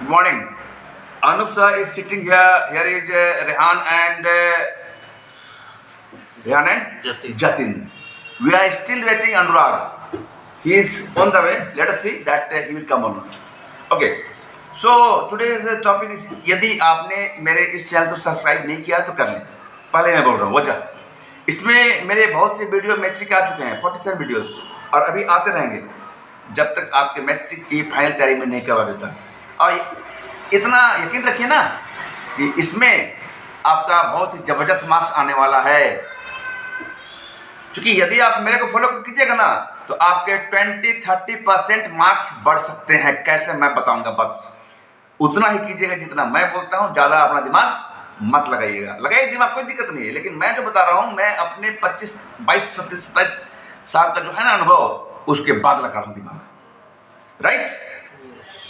Good morning. Anup sir is sitting here. Here is Rehan and Jatin. We are still waiting Anurag. He is on the way. Let us see that he will come or not. Okay. So today's topic is यदि आपने मेरे इस channel को subscribe नहीं किया तो कर लें. पहले मैं बोल रहा हूँ वजह. इसमें मेरे बहुत से वीडियो मैट्रिक आ चुके हैं 47 वीडियोस और अभी आते रहेंगे जब तक आपके मैट्रिक की फाइनल तैयारी में नहीं करवा देता. और इतना यकीन रखिए ना कि इसमें आपका बहुत ही ज़बरदस्त मार्क्स आने वाला है. क्योंकि यदि आप मेरे को फॉलो कीजिएगा ना तो आपके 20-30% मार्क्स बढ़ सकते हैं. कैसे मैं बताऊंगा. बस उतना ही कीजिएगा जितना मैं बोलता हूं. ज़्यादा अपना दिमाग मत लगाइएगा. लगाइए दिमाग, कोई दिक्कत नहीं है. लेकिन मैं जो बता रहा हूं मैं अपने 25, 22, 27 साल का जो है ना अनुभव उसके बाद लगा रहा हूं दिमाग. राइट.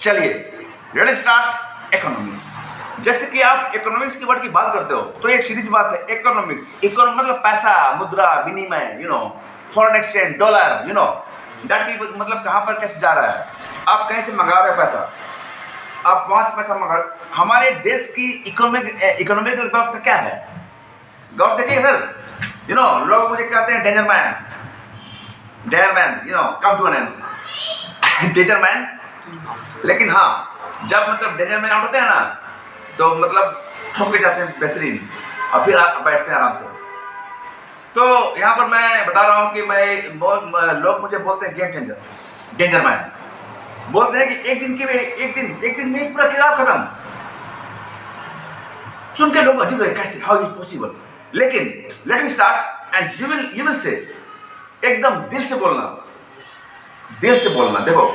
चलिए लेट्स स्टार्ट इकोनॉमिक्स. जैसे कि आप इकोनॉमिक्स की वर्ड की बात करते हो तो एक सीधी सी बात है. इकोनॉमिक्स मतलब पैसा, मुद्रा, विनिमय, फॉरेन एक्सचेंज, डॉलर, दैट की मतलब कहाँ पर कैसे जा रहा है. आप कहीं से मंगा रहे हो पैसा, आप वहाँ से पैसा मंगा. हमारे देश की इकोनॉमिकल व्यवस्था क्या है. गौर देखिए सर. लोग मुझे कहते हैं danger man, come to an end danger man. लेकिन हाँ, जब मतलब डेंजर मैन आउट होते हैं ना तो मतलब ठोक के जाते हैं बेहतरीन और फिर आप बैठते हैं आराम से. तो यहाँ पर मैं बता रहा हूँ कि लोग मुझे बोलते हैं गेम चेंजर, डेंजर मैन. बोलते हैं कि एक दिन में पूरा किताब खत्म. सुन के लोग अजीब लगे, कैसे, हाउ इज पॉसिबल. लेकिन let me start and you will say एकदम दिल से बोलना. देखो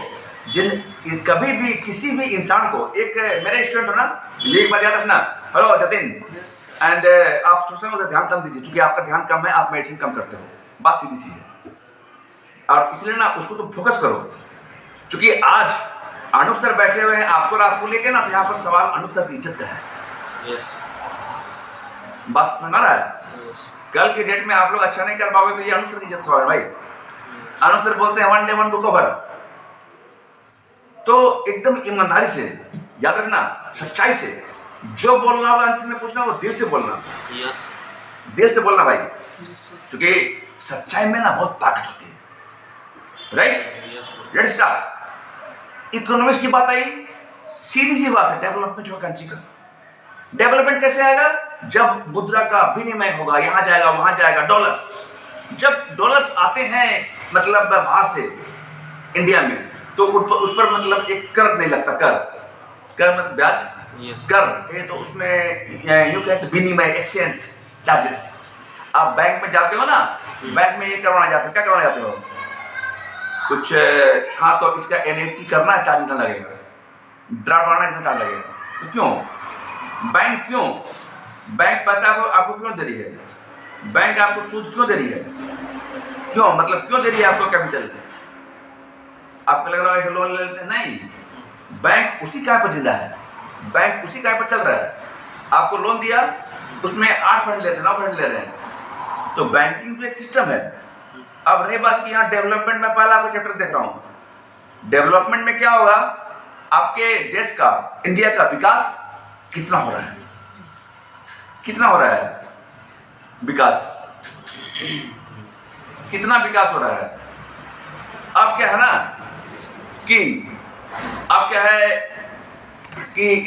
कभी भी किसी भी इंसान को, एक मेरे स्टूडेंट हो ना, एक बात याद रखना. हेलो जतिन. एंड आप ट्यूशन में ध्यान कम दीजिए क्योंकि आपका ध्यान कम है, आप मेडिसिन कम करते हो. बात सीधी सी है और इसलिए ना उसको तुम फोकस करो. क्योंकि आज अनूप सर बैठे हुए हैं आपको लेके ना, तो यहाँ पर सवाल अनूप सर की इज्जत का है. बात समझ रहा है. कल की डेट में आप लोग अच्छा नहीं कर पाओगे तो ये अनूप सर की इज्जत सवाल है भाई. अनूप सर बोलते हैं one day one book over. तो एकदम ईमानदारी से याद रखना, सच्चाई से जो बोलना होगा अंत में पूछना, वो दिल से बोलना. दिल से बोलना भाई, क्योंकि सच्चाई में ना बहुत ताकत होती है. राइट. Let's start. इकोनॉमिक्स की बात आई, सीधी सी बात है. डेवलपमेंट होगा कंट्री का. डेवलपमेंट कैसे आएगा. जब मुद्रा का विनिमय होगा, यहां जाएगा वहां जाएगा. डॉलर्स, जब डॉलर्स आते हैं मतलब बाहर से इंडिया में, तो उस पर मतलब एक कर नहीं लगता. कर मतलब ब्याज. कर ये तो उसमें यूं कहते विनिमय, एक्सचेंज चार्जेस. आप बैंक में जाते हो ना, बैंक में ये करवाना जाते हो. क्या करवाना जाते हो कुछ. हाँ, तो इसका एनएफटी करना चार्ज ना लगेगा, ड्राफ्ट बनाना इसका चार्ज लगेगा. तो क्यों बैंक पैसा आपको क्यों दे रही है. बैंक आपको सूद क्यों दे रही है. क्यों दे रही है आपको कैपिटल. आपको लग रहा है ऐसे लोन ले लेते हैं. नहीं, बैंक उसी काय पर जिंदा है, बैंक उसी काय पर चल रहा है. आपको लोन दिया, उसमें 8% ले रहे हैं, 9% ले रहे हैं. तो बैंकिंग तो एक सिस्टम है. अब रही बात कि यहाँ डेवलपमेंट में पहला आपको चैप्टर देख रहा हूँ. डेवलपमेंट में क्या होगा, आपके देश का, इंडिया का विकास कितना हो रहा है. विकास कितना विकास हो रहा है. अब क्या है ना कि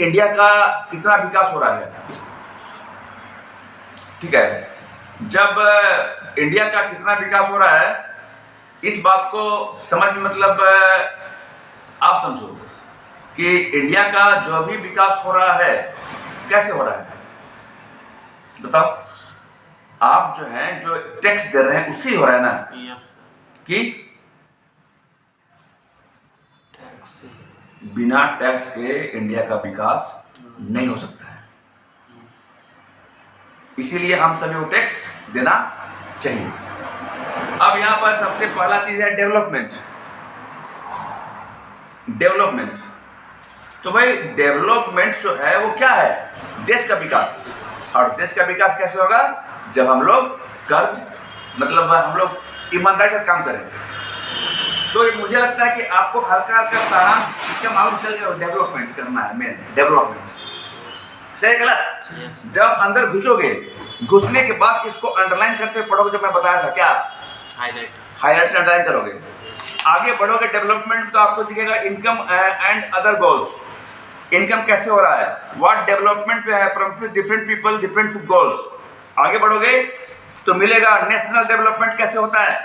इंडिया का कितना विकास हो रहा है. ठीक है. जब इंडिया का कितना विकास हो रहा है, इस बात को समझ में मतलब आप समझो कि इंडिया का जो भी विकास हो रहा है कैसे हो रहा है. बताओ. आप जो हैं, जो टैक्स दे रहे हैं उससे हो रहा है ना. कि बिना टैक्स के इंडिया का विकास नहीं हो सकता है. इसीलिए हम सभी को टैक्स देना चाहिए. अब यहां पर सबसे पहला चीज है डेवलपमेंट. तो भाई डेवलपमेंट जो है वो क्या है, देश का विकास. और देश का विकास कैसे होगा, जब हम लोग कर्ज मतलब हम लोग ईमानदारी से काम करें. तो ये मुझे लगता है कि आपको हल्का हल्का सारांश इसका मालूम चल गया। डेवलपमेंट करना है, मेन डेवलपमेंट। सही गलत? जब अंदर घुसोगे, घुसने के बाद इसको अंडरलाइन करते हुए पढ़ोगे, जब मैं बताया था क्या, हाईलाइट से अंडरलाइन करोगे, आगे बढ़ोगे डेवलपमेंट तो आपको दिखेगा income and other goals. Income कैसे हो रहा है, what development promises different people different goals. आगे बढ़ोगे तो मिलेगा नेशनल डेवलपमेंट कैसे होता है,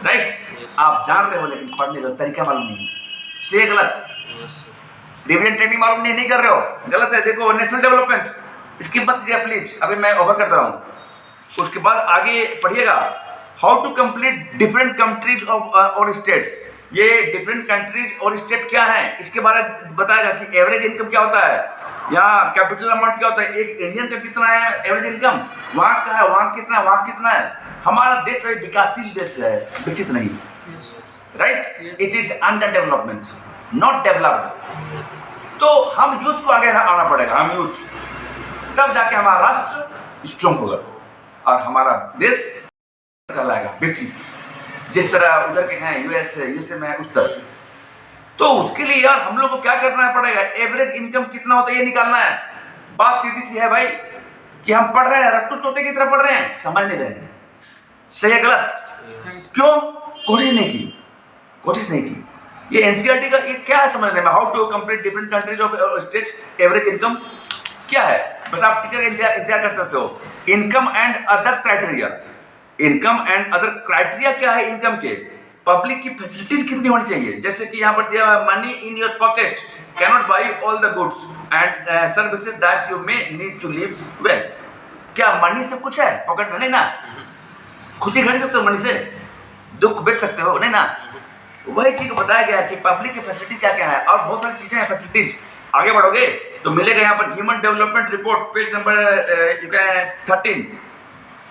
राइट? आप जान रहे हो लेकिन पढ़ने का तरीका मालूम नहीं। सही गलत? डिवीजन ट्रेनिंग मालूम नहीं कर रहे हो, गलत है। देखो नेशनल डेवलपमेंट, इसकी मत कीजिए प्लीज, अभी मैं ओवर करता हूँ। उसके बाद आगे पढ़िएगा, how to complete different countries और स्टेट्स। ये डिफरेंट कंट्रीज और स्टेट क्या है इसके बारे में बताएगा कि एवरेज इनकम क्या होता है, यहाँ कैपिटल अमाउंट क्या होता है, एक इंडियन का कितना है एवरेज इनकम, वहाँ का है, वहाँ कितना है, वहाँ कितना है। हमारा देश अभी विकासशील देश है, विकसित नहीं, right? It is under development, not developed. तो हम यूथ को आगे आना पड़ेगा, हम यूथ, तब जाके हमारा राष्ट्र स्ट्रॉन्ग होगा और हमारा देश कहलाएगा विकसित, जिस तरह उधर के हैं यूएसए में उस तरह। तो उसके लिए यार हम लोग को क्या करना पड़ेगा, एवरेज इनकम कितना होता है ये निकालना है। बात सीधी सी है भाई कि हम पढ़ रहे हैं, रट्टू तोते की तरह पढ़ रहे हैं, समझ नहीं रहे हैं। सही है गलत? क्यों? कोशिश नहीं की। ये एनसीईआरटी का ये क्या है समझने में, how to complete different countries of states average income क्या है, बस आप टीचर का इंतजार कर सकते हो। Income and other criteria, income and other criteria क्या है इनकम के, पब्लिक की फैसिलिटीज कितनी होनी चाहिए, जैसे कि यहाँ पर दिया हुआ money in your pocket cannot buy all the goods and services that you may need to live well. क्या मनी सब कुछ है पॉकेट में? नहीं ना। खुशी खरीद सकते हो मनी से, दुख बेच सकते हो नहीं ना। वही चीज बताया गया है कि पब्लिक की फैसिलिटी क्या क्या है, और बहुत सारी चीजें हैं फैसिलिटीज। आगे बढ़ोगे तो मिलेगा यहाँ पर human development report page number 13,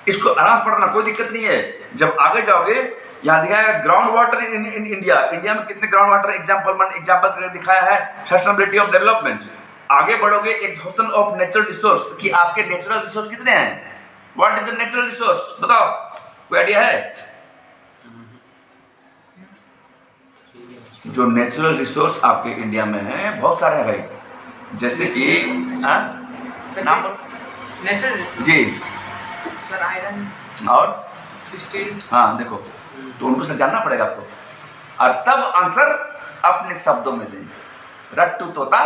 इसको आराम पढ़ना, कोई दिक्कत नहीं है। जब आगे जाओगे यहाँ दिखाया है ground water in India, India में कितने ग्राउंड वाटर एग्जाम्पल दिखाया है, सस्टेनेबिलिटी ऑफ डेवलपमेंट। आगे बढ़ोगे एग्जॉस्शन ऑफ नेचुरल रिसोर्स, कि आपके नेचुरल रिसोर्स कितने हैं, what is the natural resource, बताओ, कोई आइडिया है? जो नेचुरल रिसोर्स आपके इंडिया में है बहुत सारे हैं भाई, जैसे कि नाम बोलो। नेचुरल रिसोर्स जी सर, आयरन और स्टील। हाँ देखो, तो उनको से जानना पड़ेगा आपको, और तब आंसर अपने शब्दों में दें, रट्टू तोता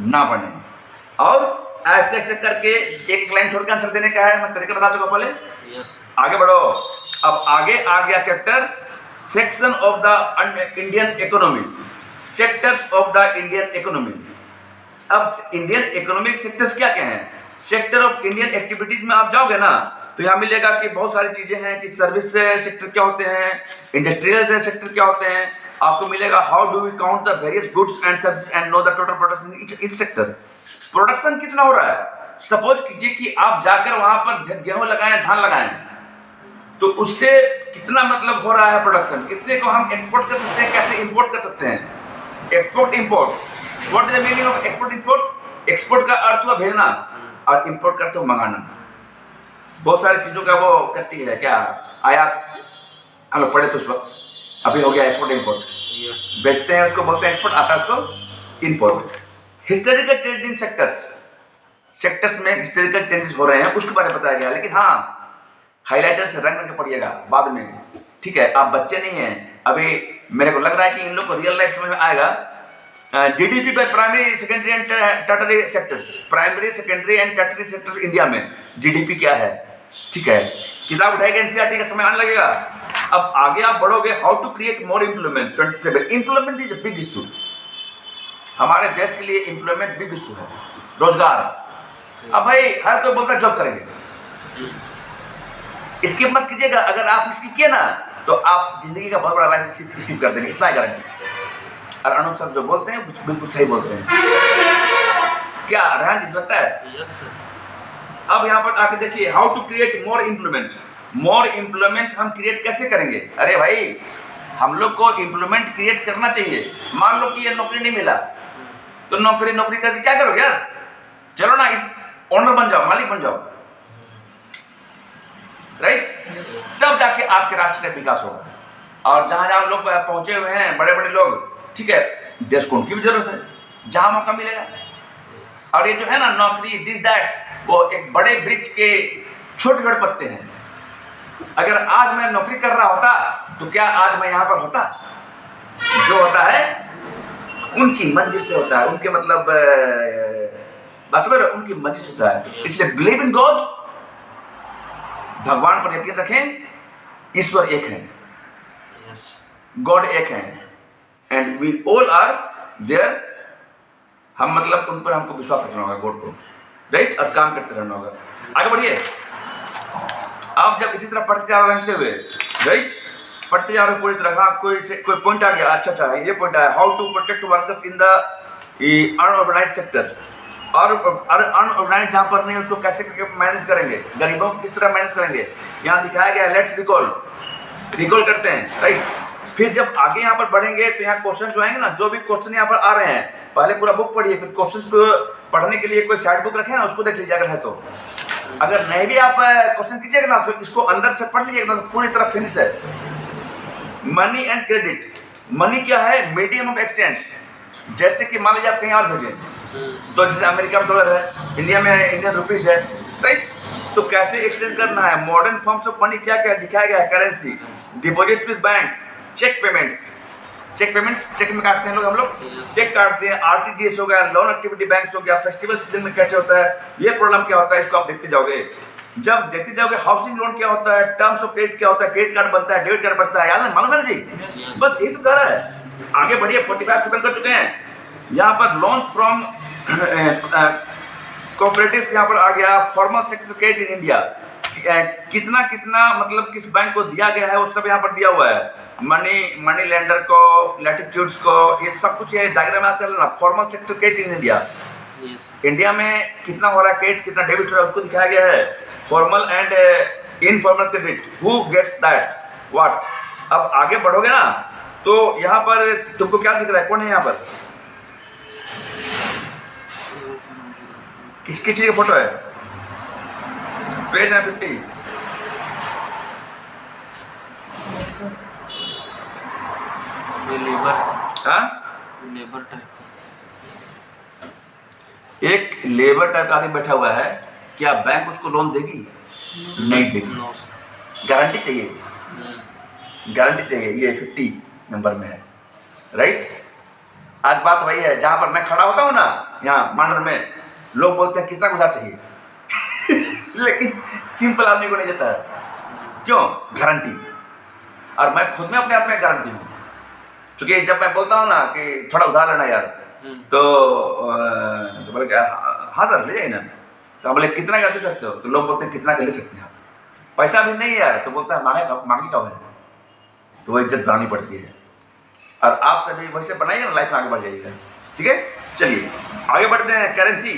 ना बने। और ऐसे ऐसे करके एक लाइन छोड़ के आंसर देने का है, मैं तरीका बता चुका पहले। आगे बढ़ो, अब आगे आ गया chapter section of the Indian economy, sectors of the Indian economy. अब इंडियन इकोनॉमिक सेक्टर्स क्या क्या हैं, सेक्टर ऑफ इंडियन एक्टिविटीज में आप जाओगे ना तो यहाँ मिलेगा कि बहुत सारी चीजें हैं कि सर्विस सेक्टर क्या होते हैं, इंडस्ट्रियल सेक्टर क्या होते हैं। आपको मिलेगा how do we count the various goods and services and know the total production in sector. Production कितना हो रहा है, सपोज कीजिए कि आप जाकर वहां पर गेहूं लगाएं, धान लगाएं, तो उससे कितना मतलब हो रहा है प्रोडक्शन, कितने को हम एक्सपोर्ट कर सकते हैं, कैसे इंपोर्ट कर सकते हैं। Export import, what is the meaning of export import? Export का अर्थ हुआ भेजना और इंपोर्ट करते हो मंगाना। बहुत सारी चीजों का वो करती है क्या, आयात हम लोग पढ़े थे उस वक्त, अभी हो गया एक्सपोर्ट इंपोर्ट। बेचते हैं उसको बोलते हैं एक्सपोर्ट, आता है उसको import. Historical change in sectors में हिस्टोरिकल चेंजेस हो रहे हैं, उसके बारे में बताया गया। लेकिन हाँ, हाईलाइटर से रंग करके पढ़िएगा बाद में, ठीक है? आप बच्चे नहीं हैं अभी, मेरे को लग रहा है कि इन लोग को रियल लाइफ समझ में आएगा। GDP by primary secondary and tertiary sectors, primary secondary and tertiary sector India में जीडीपी क्या है, ठीक है? किताब उठाएगा एनसीईआरटी का समय आने लगेगा। अब आगे आप बढ़ोगे, how to create more employment 27। Employment is a big issue, हमारे देश के लिए एम्प्लॉयमेंट बिग इशू है, रोजगार। अब भाई हर कोई बोलता है जॉब करेंगे, स्किप मत कीजिएगा। अगर आप स्किप किए ना तो आप जिंदगी का बहुत बड़ा लाइफ स्किप कर देंगे, इतना गारंटी। और अनुप सर जो बोलते हैं बिल्कुल सही बोलते हैं, क्या रेहान जी लगता है? Yes sir. अब यहाँ पर आके देखिए, how to create more employment. More employment हम क्रिएट कैसे करेंगे? अरे भाई हम लोग को एम्प्लॉयमेंट क्रिएट करना चाहिए। मान लो कि ये नौकरी नहीं मिला तो नौकरी करके क्या करोगे यार? चलो ना, इस ओनर बन जाओ, मालिक बन जाओ, राइट? तब जाके आपके राष्ट्र का विकास होगा। और जहाँ जहाँ लोग पहुंचे हुए हैं बड़े बड़े लोग, ठीक है, देश को उनकी भी जरूरत है जहाँ मौका मिलेगा। और ये जो है ना नौकरी दिस दैट, वो एक बड़े वृक्ष के छोटे छोटे पत्ते हैं। अगर आज मैं नौकरी कर रहा होता तो क्या आज मैं यहाँ पर होता? जो होता है उनकी मंजिल से होता है, उनके मतलब बस उनकी मंजिल से होता है। इसलिए बिलीव इन गॉड, भगवान पर यकीन रखें, ईश्वर एक है, गॉड एक है, and we all are there. हम मतलब उन पर हमको विश्वास रखना होगा, गॉड को, राइट, और काम करते रहना होगा। आगे बढ़िए। आप जब इसी तरह पढ़ते जा रहे हुए, राइट, पढ़ते जा रहे पूरी तरह, हाँ कोई पॉइंट आ गया, अच्छा ये पॉइंट आया, how to protect workers in the unorganised sector. और अनऑर्गेनाइज जहाँ पर नहीं, उसको कैसे मैनेज करेंगे, गरीबों को किस तरह मैनेज करेंगे, यहाँ दिखाया गया। लेट्स रिकॉल करते हैं, राइट। फिर जब आगे यहाँ पर बढ़ेंगे तो यहाँ क्वेश्चन जो आएंगे ना, जो भी क्वेश्चन यहाँ पर आ रहे हैं, पहले पूरा बुक पढ़िए, फिर क्वेश्चन को पढ़ने के लिए कोई साइड बुक रखे ना, उसको देख लीजिए अगर है तो। अगर नहीं भी आप क्वेश्चन कीजिएगा ना, तो इसको अंदर से पढ़ लीजिएगा ना, तो पूरी तरह फिनिश है। Money and credit. मनी क्या है? Medium of exchange. जैसे कि मान लीजिए आप कहीं और भेजें, तो जैसे अमेरिका में डॉलर है, इंडिया में इंडियन रुपीज है, राइट। तो कैसे एक्सचेंज करना है? मॉडर्न फॉर्म्स ऑफ मनी क्या क्या दिखाया गया है? Currency, deposits with banks, cheque payments. Cheque में काटते हैं लोग, हम लोग चेक काटते हैं। आरटीजीएस हो गया, लोन एक्टिविटी बैंक हो गया, फेस्टिवल सीजन में कैसे होता है, ये प्रॉब्लम क्या होता है, इसको आप देखते जाओगे। जब देखते जाओगे हाउसिंग लोन क्या होता है, टर्म्स ऑफ क्रेडिट क्या होता है, क्रेडिट कार्ड बनता है, डेबिट कार्ड बनता है, याद है, मालूम है ना जी? बस यही तो कह रहा है। आगे बढ़िए, 45 खत्म कर चुके हैं। यहाँ पर लोन फ्रॉम कोऑपरेटिव्स यहाँ पर आ गया। Formal sector credit in India, कितना कितना मतलब किस बैंक को दिया गया है, वो सब यहाँ पर दिया हुआ है। मनी लेंडर को, लैटिट्यूड्स को, ये सब कुछ ये डायग्राम में आता है ना। Formal sector credit in India, India में कितना हो रहा है क्रेडिट, कितना डेबिट हो रहा है, उसको दिखाया गया है। Formal and informal credit, who gets that what. अब आगे बढ़ोगे ना, तो यहाँ पर तुमको क्या दिख रहा है? कौन है यहाँ पर? किसकी चीज फोटो है? पेज है 50। लेबर टाइप, एक लेबर टाइप का आदमी बैठा हुआ है। क्या बैंक उसको लोन देगी? नहीं देगी। गारंटी चाहिए, गारंटी चाहिए। ये 50 नंबर में है, राइट। आज बात वही है, जहां पर मैं खड़ा होता हूं ना, यहाँ मांडर में, लोग बोलते हैं कितना उधार चाहिए लेकिन सिंपल आदमी को नहीं देता है। क्यों? गारंटी। और मैं खुद में अपने आप में गारंटी हूँ, क्योंकि जब मैं बोलता हूँ ना कि थोड़ा उधार लेना यार, तो बोले क्या, हाँ सर ले जाइए ना। तो बोले कितना का दे सकते हो? तो लोग बोलते हैं कितना का ले सकते हैं आप? पैसा भी नहीं है यार, तो बोलता है मांगे कब है? तो वो इज्जत बनानी पड़ती है। और आप सभी वैसे बनाइए ना, लाइफ में आगे बढ़ जाइएगा, ठीक है। चलिए आगे बढ़ते हैं। Currency,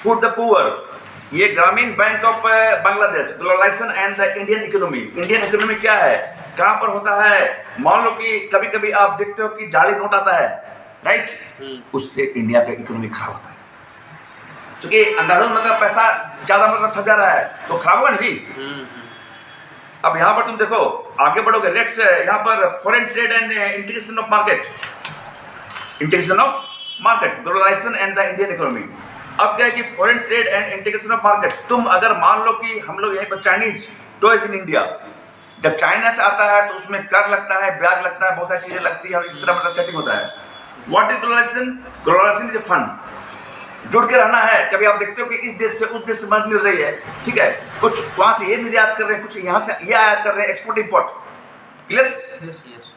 food the poor. ये Grameen bank of Bangladesh, globalisation and the Indian economy. Indian economy क्या है, कहाँ पर होता है? मान लो कि कभी कभी आप देखते हो कि जाली नोट आता है, राइट, उससे इंडिया का इकोनॉमी खराब होता है, क्योंकि अंधाधुंध मतलब पैसा ज्यादा मतलब थक जा रहा है, तो खराब होगा नहीं जी। अब यहाँ पर तुम देखो, आगे बढ़ोगे, लेट्स यहाँ पर foreign trade and integration of market, globalisation and the Indian economy. अब क्या है कि foreign trade and integration of market, तुम अगर मान लो कि हम लोग यहीं पर चाइनीज टॉयज इन इंडिया, जब चाइना से आता है तो उसमें कर लगता है, ब्याज लगता है, बहुत सारी चीजें लगती है, और इस तरह मतलब सेटिंग होता है। What is globalisation? Globalisation is a fund, जुड़ के रहना है। कभी आप देखते हो कि इस देश से उस देश से मदद मिल रही है, ठीक है, कुछ वहां से ये निर्यात कर रहे हैं, कुछ यहाँ से ये आयात कर रहे हैं, एक्सपोर्ट इंपोर्ट, क्लियर।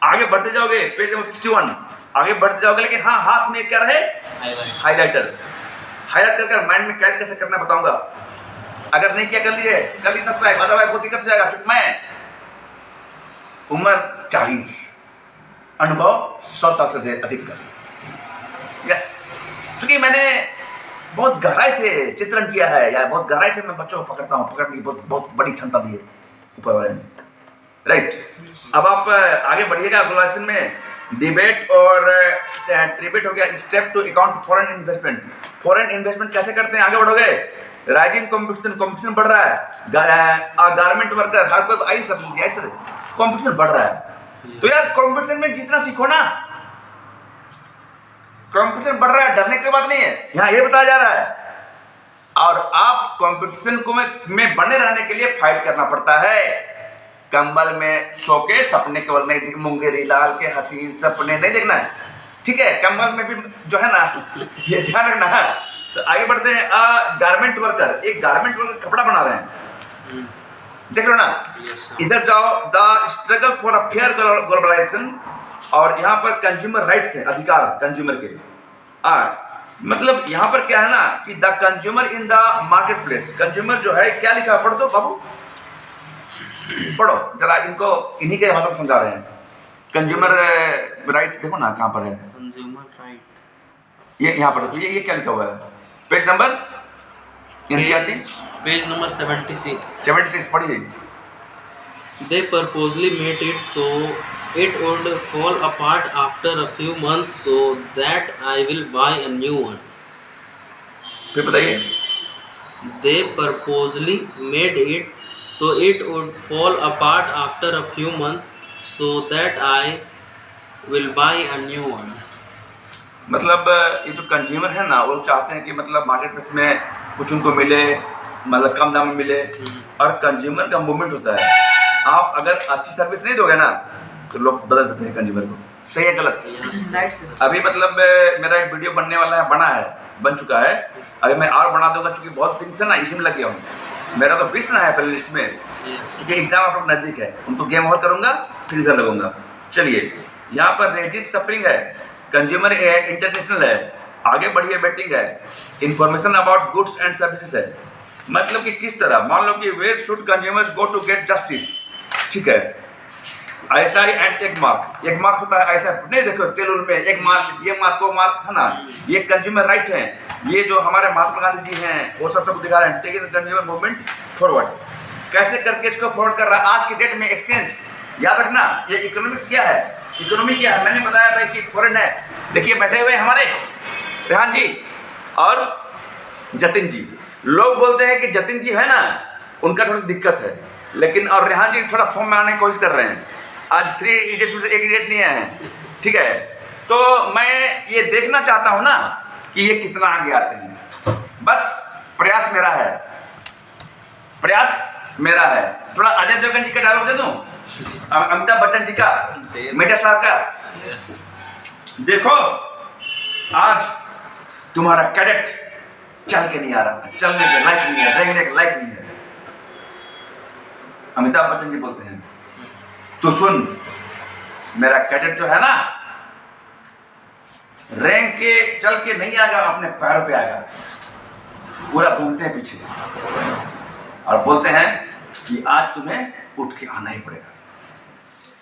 आगे बढ़ते जाओगे, पेज नंबर 61 आगे बढ़ते जाओगे, लेकिन हाँ, हाथ में क्या रहे? हाईलाइटर। हाईलाइट कर माइंड में कैद कैसे करना बताऊंगा। अगर नहीं किया कर लीजिए सब्सक्राइब, अदरवाइज बहुत दिक्कत हो जाएगा। चूंकि मैं उम्र 40, अनुभव 100 साल से अधिक का, यस, क्योंकि मैंने बहुत गहराई से चित्रण किया है, या बहुत गहराई से मैं बच्चों को पकड़ता हूँ, पकड़ने की बहुत बड़ी क्षमता दी है ऊपर वाले ने, राइट। अब आप आगे बढ़िएगा। ग्लोबलाइजेशन में डिबेट और ट्रिब्यूट हो गया, step to account foreign investment. Foreign investment कैसे करते हैं? आगे बढ़ोगे, राइजिंग कंपटीशन बढ़ रहा है, गारमेंट वर्कर, हर कोई आई सर लीजिए, सर कंपटीशन बढ़ रहा है, तो यार कंपटीशन में जीतना सीखो ना। कंपटीशन बढ़ रहा है, डरने की बात नहीं है, यहाँ ये बताया जा रहा है। और आप कंपटीशन को में बने रहने के लिए फाइट करना पड़ता है। कंबल में सो के सपने केवल नहीं दिख, मुंगेरी लाल के हसीन सपने नहीं देखना है, ठीक है। कंबल में भी जो है ना ये ध्यान रखना है। तो आगे बढ़ते हैं। गारमेंट वर्कर, एक गारमेंट वर्कर कपड़ा बना रहे हैं, देख लो ना। इधर जाओ, the struggle for a fair globalisation, और यहाँ पर कंज्यूमर राइट्स है, अधिकार कंज्यूमर के। मतलब यहाँ पर क्या है ना कि the consumer in the market place, consumer जो है क्या लिखा है, पढ़ दो बाबू, पढ़ो जरा, इनको इन्हीं के भाषा में समझा रहे हैं। कंज्यूमर राइट देखो ना कहाँ पर है, कंज्यूमर राइट, ये यहाँ पर ये क्या लिखा हुआ है, page number NCERT page number 76 पढ़िए। They purposely made it so it would fall apart after a few months so that I will buy a new one. फिर बताइए। They purposely made it so it would fall apart after a few months so that I will buy a new one. मतलब ये जो consumer है ना, वो चाहते हैं कि मतलब मार्केट प्लेस में कुछ उनको मिले, मतलब कम दाम में मिले, और कंज्यूमर का मूवमेंट होता है। आप अगर अच्छी सर्विस नहीं दोगे ना तो लोग बदल देते हैं कंज्यूमर को, सही है गलत। Right sir. अभी मतलब मेरा एक वीडियो बनने वाला है, बन चुका है, अभी मैं और बना दूंगा, क्योंकि बहुत दिन से ना इसी में लग गया हूँ। मेरा तो पिस्ट ना है पहले लिस्ट में, क्योंकि एग्जाम आप लोग नज़दीक है, उनको गेम ओवर करूँगा फिर इधर लगूंगा। चलिए, यहाँ पर रेजिस सफरिंग है, कंज्यूमर है, इंटरनेशनल है, आगे बढ़िए बेटिंग है, information about goods and services है। मतलब कि किस तरह, मान लो कि where should consumers go to get justice, ठीक है। ऐसा ही एंड एक मार्क होता है, ऐसा नहीं देखो तेलुल में एक मार्क, ये मार्क वो मार्क है ना, ये कंज्यूमर राइट है। ये जो हमारे महात्मा गांधी जी हैं वो सब दिखा रहे हैं, taking the consumer movement forward, कैसे करके इसको फॉरवर्ड कर रहा है आज की डेट में। एक्सचेंज याद रखना, ये इकोनॉमिक्स क्या है, इकोनॉमी क्या है, मैंने बताया था कि फॉरेन है। देखिए बैठे हुए हमारे रेहान जी और जतिन जी, लोग बोलते हैं कि जतिन जी है ना उनका थोड़ी सी दिक्कत है, लेकिन और रेहान जी थोड़ा फॉर्म में आने की कोशिश कर रहे हैं। आज 3 इडियट्स में से 1 इडियट नहीं आए हैं, ठीक है। तो मैं ये देखना चाहता हूँ ना कि ये कितना आगे आते हैं, बस प्रयास मेरा है। थोड़ा अजय देवगन जी का डायलॉग दे दूँ, अमिताभ बच्चन जी का, मेटा साहब का। देखो आज तुम्हारा कैडेट चल के नहीं आ रहा, चलने के लायक नहीं है, रहने के लायक नहीं है। अमिताभ बच्चन जी बोलते हैं, तो सुन मेरा कैडेट जो है ना रैंक के चल के नहीं आएगा, अपने पैरों पे आएगा, पूरा घूमते हैं पीछे और बोलते हैं कि आज तुम्हें उठ के आना ही पड़ेगा,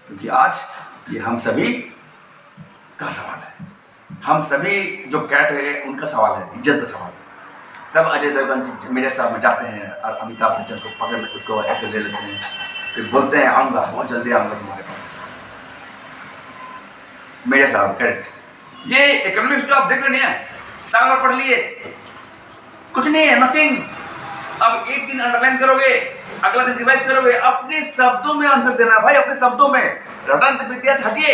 क्योंकि आज ये हम सभी का सवाल है, हम सभी जो कैट है उनका सवाल है, इज्जत का सवाल है। तब अजय देवगन जी मेरे साथ में जाते हैं और अमिताभ बच्चन को पकड़ उसको ऐसे ले लेते हैं, फिर बोलते हैं आऊँगा, बहुत जल्दी आऊँगा तुम्हारे पास। मेरे साहब करेक्ट, ये इकोनॉमिक्स जो आप देख रहे हैं साल भर पढ़ लिए, कुछ नहीं है, नथिंग। अब एक दिन अंडरलाइन करोगे, अगला दिन रिवाइज करोगे, अपने शब्दों में आंसर देना भाई, अपने शब्दों में। रटंत विद्या हटिए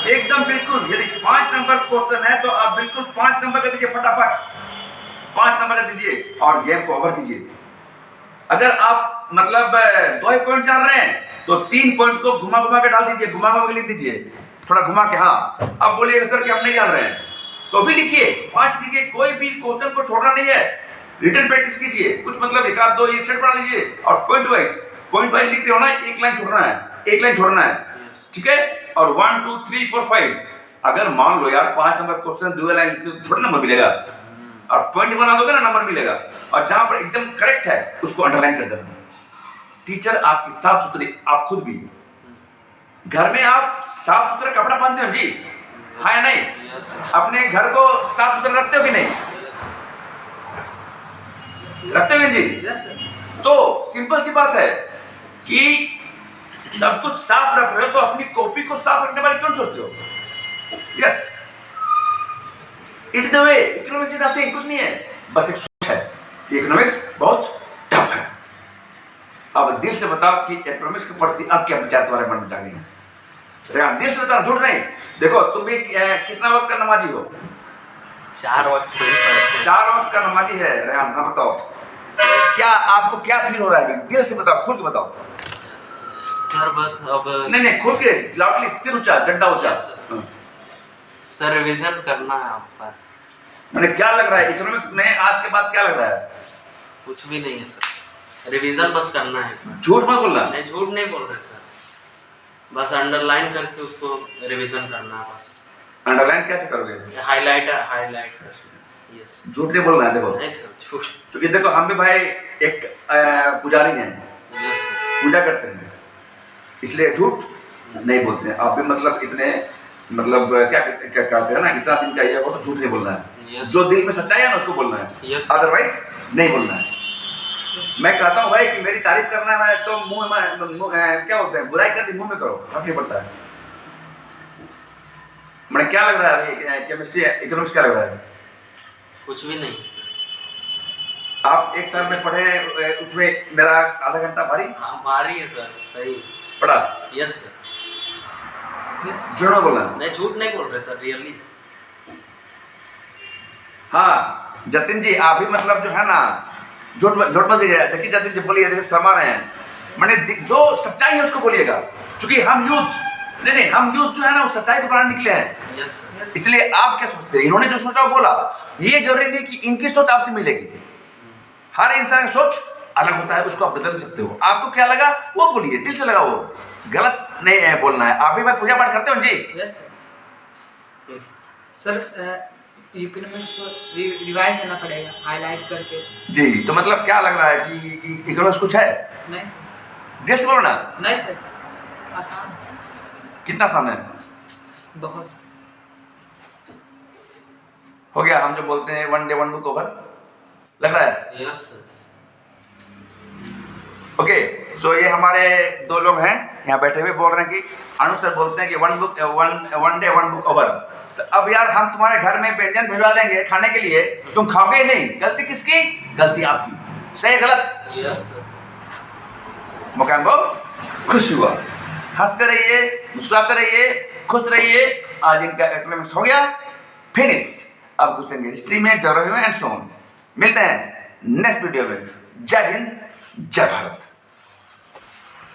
एकदम बिल्कुल। यदि 5 नंबर क्वेश्चन है तो आप बिल्कुल 5 नंबर कर दीजिए, फटाफट 5 नंबर कर दीजिए और गेम को ओवर कीजिए। अगर आप मतलब 2 पॉइंट जान रहे हैं तो 3 पॉइंट को घुमा घुमा के डाल दीजिए, घुमा घुमा के लिख दीजिए, थोड़ा घुमा के। हाँ, अब बोलिए सर कि हम नहीं जान रहे हैं तो भी लिखिए, 5 लिखिए, कोई भी क्वेश्चन को छोड़ना नहीं है। रिटन प्रैक्टिस कीजिए, कुछ मतलब 1-2 ये सेट बना लीजिए और पॉइंट वाइज लिख रहे हो ना, एक लाइन छोड़ना है, ठीक है। और 1 2 3 4 5, अगर मान लो यार 5 नंबर क्वेश्चन 2 लाइन लिखते तो थोड़ा नंबर मिलेगा, और पॉइंट बना दोगे ना नंबर मिलेगा, और जहां पर एकदम करेक्ट है उसको अंडरलाइन कर देना। टीचर आपकी साफ सुथरी, आप खुद भी घर में आप साफ सुथरा कपड़ा पहनते हो जी, हाँ या नहीं? अपने घर को साफ सुथरा रखते हो कि नहीं? रखते हो जी? तो सिंपल सी बात है कि सब कुछ साफ रख रहे हो तो अपनी कॉपी को साफ रखने बारे क्यों सोचते हो? Yes, it the way, economics is nothing, कुछ नहीं है, बस एक सोच है कि इकोनॉमिक्स बहुत टफ है। अब दिल से बताओ कि इकोनॉमिक्स के प्रति अब क्या विचार तुम्हारे मन में जागे हैं? रेहान दिल से बताओ, झूठ नहीं। देखो तुम भी कितना वक्त का नमाजी हो? 4 वक्त नहीं पढ़ते। 4 वक्त का नमाजी है रेहान। हाँ बताओ, क्या आपको क्या फील हो रहा है? दिल से बताओ, खुल के बताओ। सर बस अब नहीं खुल के, लाउडली, सिर ऊंचा, डंडा ऊंचा। हाँ। सर रिवीजन करना है आप पास। मैंने क्या लग रहा है इकोनॉमिक्स में आज के बाद क्या लग रहा है? कुछ भी नहीं है सर, रिवीजन बस करना है। झूठ मत बोलना। नहीं झूठ नहीं बोल रहे सर, बस अंडरलाइन करके उसको रिवीजन करना है बस। अंडरलाइन कैसे करोगे? Highlight yes. झूठ नहीं बोलना है। देखो नहीं सर झूठ। क्योंकि देखो हम भी भाई एक पुजारी हैं, यस सर। पूजा करते हैं, इसलिए झूठ नहीं बोलते हैं। आप भी मतलब इतने मतलब क्या कहते हैं ना, इतना दिन का ये हो तो झूठ नहीं बोलना है। Yes. जो दिल में सच्चाई है ना उसको बोलना है, Yes. अदरवाइज नहीं बोलना है। मैं कहता हूँ भाई कि मेरी तारीफ करना है तो मुंह में क्या बोलते हैं, बुराई करनी मुंह में करो, फर्क नहीं पड़ता है। मैंने क्या लग रहा है अभी केमिस्ट्री इकोनॉमिक्स क्या लग रहा है? कुछ भी नहीं सर। आप एक साल में पढ़े, उसमें मेरा आधा घंटा भारी हाँ भारी है सर, सही पढ़ा। Yes sir. झूठ नहीं बोलना। नहीं झूठ नहीं बोल रहे सर, रियली। हाँ जतिन जी, आप भी मतलब जो है ना झूठ मत दीजिए। देखिए जतिन जी बोलिए, देखिए शर्मा रहे हैं। मैंने जो सच्चाई है उसको बोलिएगा, क्योंकि हम यूथ हम यूथ जो है ना वो सच्चाई को बनाने निकले हैं। Yes sir. इसलिए आप क्या सोचते हैं? इन्होंने जो सोचा वो बोला, ये जरूरी नहीं कि इनकी सोच आपसे मिलेगी। हर इंसान की सोच अलग होता है, उसको आप बदल सकते हो। आपको क्या लगा वो बोलिए, दिल से लगा, वो गलत नहीं है बोलना है। आप भी भाई पूजा पाठ करते हो जी? Yes sir. सर इकोनॉमिक्स को रिवाइज करना पड़ेगा हाईलाइट करके। जी, तो मतलब क्या लग रहा है कि इकोनॉमिक्स कुछ है? नहीं सर। दिल से बोलो ना। नहीं सर, आसान है। कितना आसान है? बहुत। हो गया, हम जो बोलते हैं one day one book over, लग रहा है? Yes sir. ओके, सो ये हमारे 2 लोग हैं यहाँ बैठे हुए, बोल रहे हैं कि अनूप सर बोलते हैं कि one day one book over. तो अब यार हम तुम्हारे घर में व्यंजन भिजवा देंगे खाने के लिए, तुम खाओगे ही नहीं। गलती किसकी? गलती आपकी। सही गलत? Yes sir. मुकाम बहुत खुश हुआ। हंसते रहिए, मुस्कुराते रहिए, खुश रहिए। आज इनका इकोनॉमिक्स हो गया फिनिश। अब घुसेंगे हिस्ट्री में, ज्योग्राफी में एंड सो ऑन। मिलते हैं नेक्स्ट वीडियो में। जय हिंद, जय भारत।